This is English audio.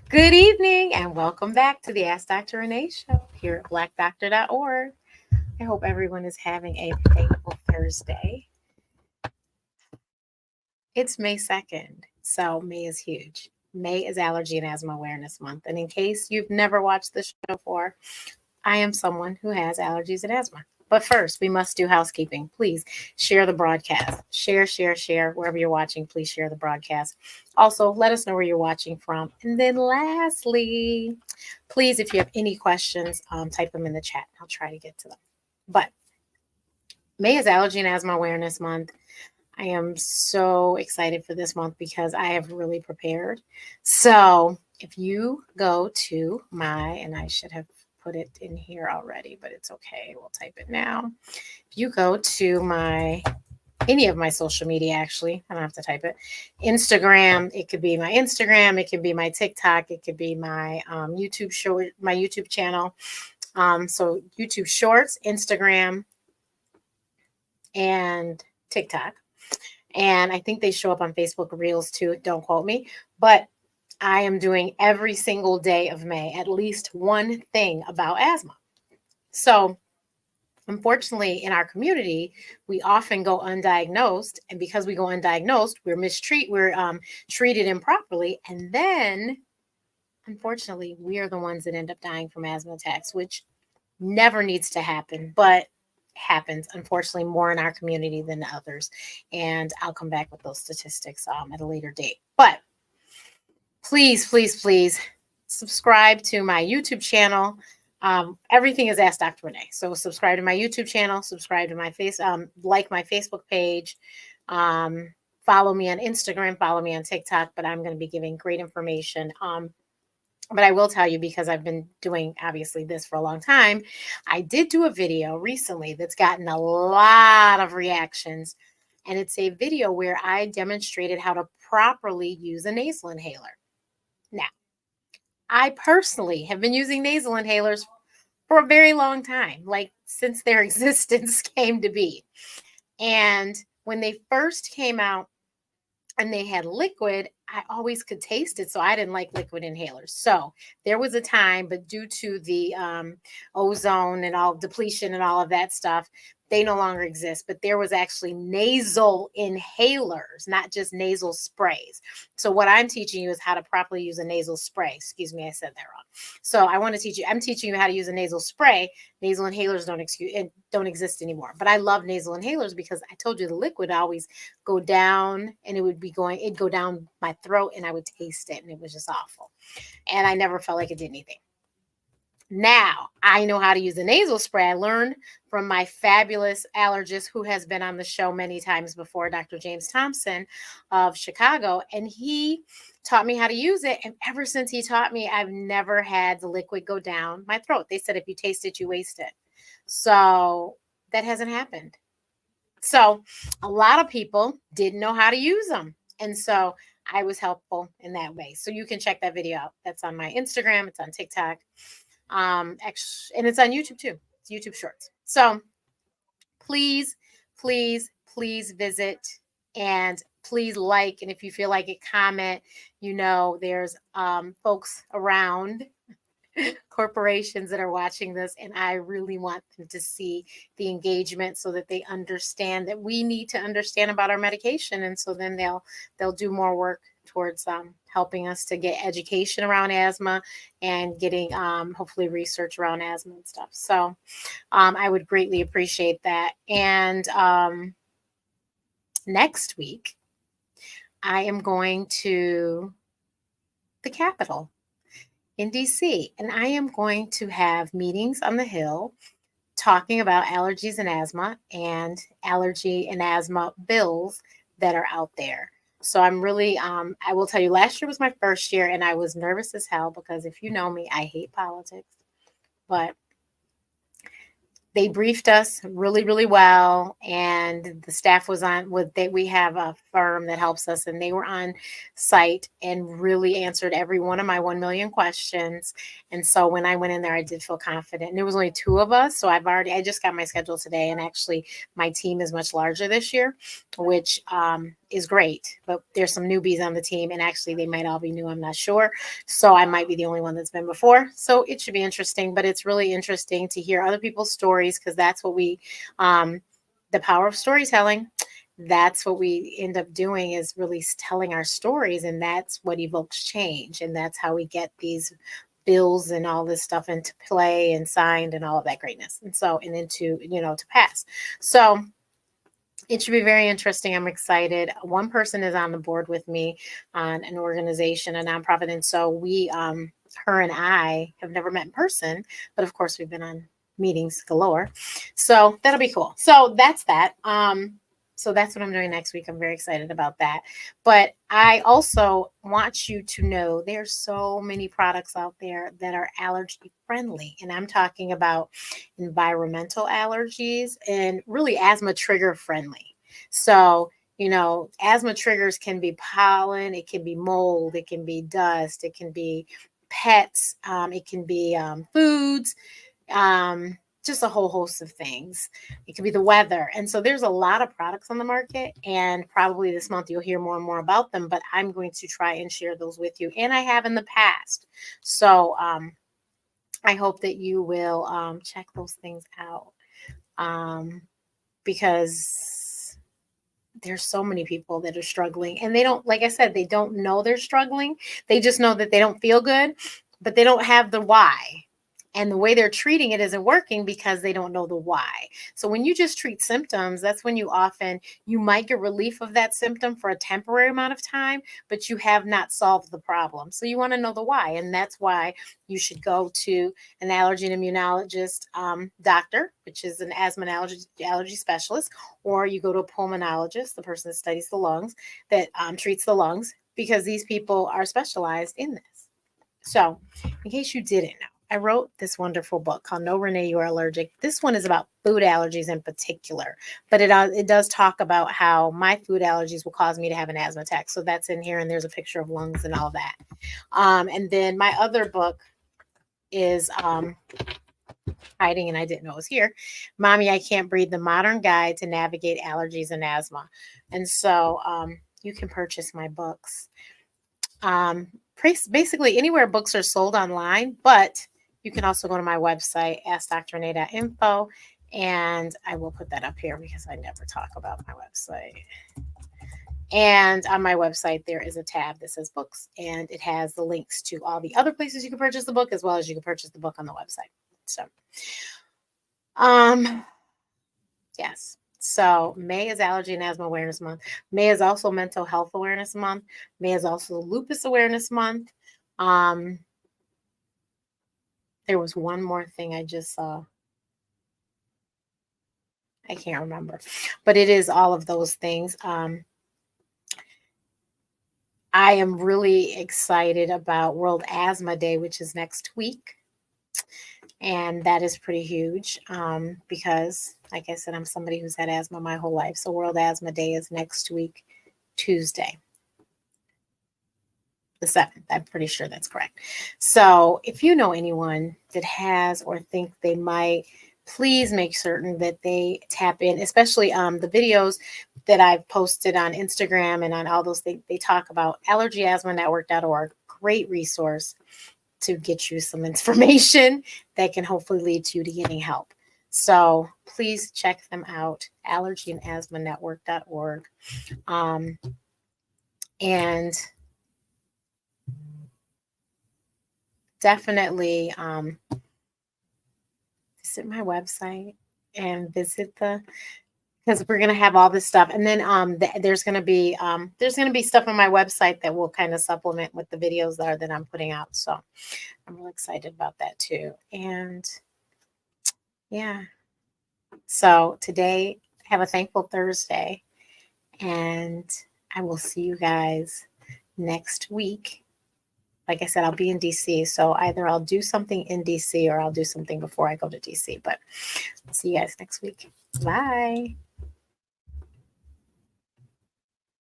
Good evening and welcome back to the Ask Dr. Renee Show here at blackdoctor.org. I hope everyone is having a thankful Thursday. It's May 2nd, so May is huge. May is Allergy and Asthma Awareness Month. And in case you've never watched the show before, I am someone who has allergies and asthma. But first, we must do housekeeping. Please share the broadcast. Share. Wherever you're watching, please share the broadcast. Also, let us know where you're watching from. And then lastly, please, if you have any questions, type them in the chat. I'll try to get to them. But May is Allergy and Asthma Awareness Month. I am so excited for this month because I have really prepared. So if you go to and I should have put it in here already, but it's okay. We'll type it now. If you go to any of my social media, actually, I don't have to type it. Instagram, it could be my Instagram, it could be my TikTok, it could be my YouTube show, my YouTube channel. So YouTube Shorts, Instagram, and TikTok. And I think they show up on Facebook Reels too. Don't quote me. But I am doing every single day of May at least one thing about asthma. So, unfortunately, in our community, we often go undiagnosed. And because we go undiagnosed, we're treated improperly. And then, unfortunately, we are the ones that end up dying from asthma attacks, which never needs to happen. But happens, unfortunately, more in our community than others. And I'll come back with those statistics at a later date. But please subscribe to my YouTube channel. Everything is Ask Dr. Renee. So subscribe to my YouTube channel, subscribe to my like my Facebook page, follow me on Instagram, follow me on TikTok, but I'm going to be giving great information. But I will tell you, because I've been doing obviously this for a long time, I did do a video recently that's gotten a lot of reactions. And it's a video where I demonstrated how to properly use a nasal inhaler. Now, I personally have been using nasal inhalers for a very long time, like since their existence came to be. And when they first came out, and they had liquid, I always could taste it. So I didn't like liquid inhalers. So there was a time, but due to the ozone and all depletion and all of that stuff, they no longer exist. But there was actually nasal inhalers, not just nasal sprays. So what I'm teaching you is how to properly use a nasal spray. Excuse me, I said that wrong. So I'm teaching you how to use a nasal spray. Nasal inhalers don't exist anymore. But I love nasal inhalers because I told you the liquid always go down, and it'd go down my throat, and I would taste it, and it was just awful. And I never felt like it did anything. Now I know how to use a nasal spray. I learned from my fabulous allergist who has been on the show many times before, Dr. James Thompson of Chicago, and he taught me how to use it. And ever since he taught me, I've never had the liquid go down my throat. They said if you taste it, you waste it. So that hasn't happened. So a lot of people didn't know how to use them. And so I was helpful in that way. So you can check that video out. That's on my Instagram. It's on TikTok. And it's on YouTube too. It's YouTube Shorts. So please visit, and please like. And if you feel like it, comment. There's folks around corporations that are watching this, and I really want them to see the engagement so that they understand that we need to understand about our medication, and so then they'll do more work towards helping us to get education around asthma and getting hopefully research around asthma and stuff. So I would greatly appreciate that. And next week I am going to the Capitol in DC, and I am going to have meetings on the Hill talking about allergies and asthma and allergy and asthma bills that are out there. So I'm really, I will tell you, last year was my first year, and I was nervous as hell because if you know me, I hate politics. But they briefed us really, really well, and the staff was on with that. We have a firm that helps us, and they were on site and really answered every one of my 1 million questions. And so when I went in there, I did feel confident. And there was only two of us, so I just got my schedule today, and actually my team is much larger this year, which is great. But there's some newbies on the team, and actually they might all be new. I'm not sure. So I might be the only one that's been before. So it should be interesting, but it's really interesting to hear other people's stories, because that's what the power of storytelling, that's what we end up doing, is really telling our stories. And that's what evokes change. And that's how we get these bills and all this stuff into play and signed and all of that greatness. And so, and into, to pass. So it should be very interesting. I'm excited. One person is on the board with me on an organization, a nonprofit. And so her and I have never met in person, but of course we've been on meetings galore. So that'll be cool. So that's that. So that's what I'm doing next week. I'm very excited about that. But I also want you to know there's so many products out there that are allergy friendly. And I'm talking about environmental allergies and really asthma trigger friendly. So, asthma triggers can be pollen, it can be mold, it can be dust, it can be pets, it can be foods, just a whole host of things. It could be the weather. And so there's a lot of products on the market, and probably this month you'll hear more and more about them, but I'm going to try and share those with you. And I have in the past. So I hope that you will check those things out, because there's so many people that are struggling, and they don't, like I said, they don't know they're struggling. They just know that they don't feel good, but they don't have the why. And the way they're treating it isn't working because they don't know the why. So when you just treat symptoms, that's when you might get relief of that symptom for a temporary amount of time, but you have not solved the problem. So you want to know the why. And that's why you should go to an allergy and immunologist doctor, which is an asthma and allergy specialist, or you go to a pulmonologist, the person that studies the lungs, that treats the lungs, because these people are specialized in this. So in case you didn't know, I wrote this wonderful book called No, Renee, You Are Allergic. This one is about food allergies in particular, but it does talk about how my food allergies will cause me to have an asthma attack. So that's in here, and there's a picture of lungs and all that. And then my other book is hiding, and I didn't know it was here. Mommy, I Can't Breathe, The Modern Guide to Navigate Allergies and Asthma. And so you can purchase my books. Basically anywhere books are sold online, but you can also go to my website, askdrrenee.info, and I will put that up here because I never talk about my website. And on my website, there is a tab that says books, and it has the links to all the other places you can purchase the book, as well as you can purchase the book on the website. So, yes. So May is Allergy and Asthma Awareness Month. May is also Mental Health Awareness Month. May is also Lupus Awareness Month. There was one more thing I just saw. I can't remember, but it is all of those things. I am really excited about World Asthma Day, which is next week. And that is pretty huge because, like I said, I'm somebody who's had asthma my whole life. So World Asthma Day is next week, Tuesday, the 7th. I'm pretty sure that's correct. So if you know anyone that has or think they might, please make certain that they tap in, especially the videos that I've posted on Instagram and on all those things. They talk about allergyasthmanetwork.org. Great resource to get you some information that can hopefully lead you to getting help. So please check them out, allergyandasthmanetwork.org. And definitely visit my website and visit because we're going to have all this stuff. And then there's going to be stuff on my website that will kind of supplement with the videos that I'm putting out. So I'm really excited about that too. And yeah. So today, have a thankful Thursday, and I will see you guys next week like I said, I'll be in DC. So either I'll do something in DC or I'll do something before I go to DC. But see you guys next week. Bye.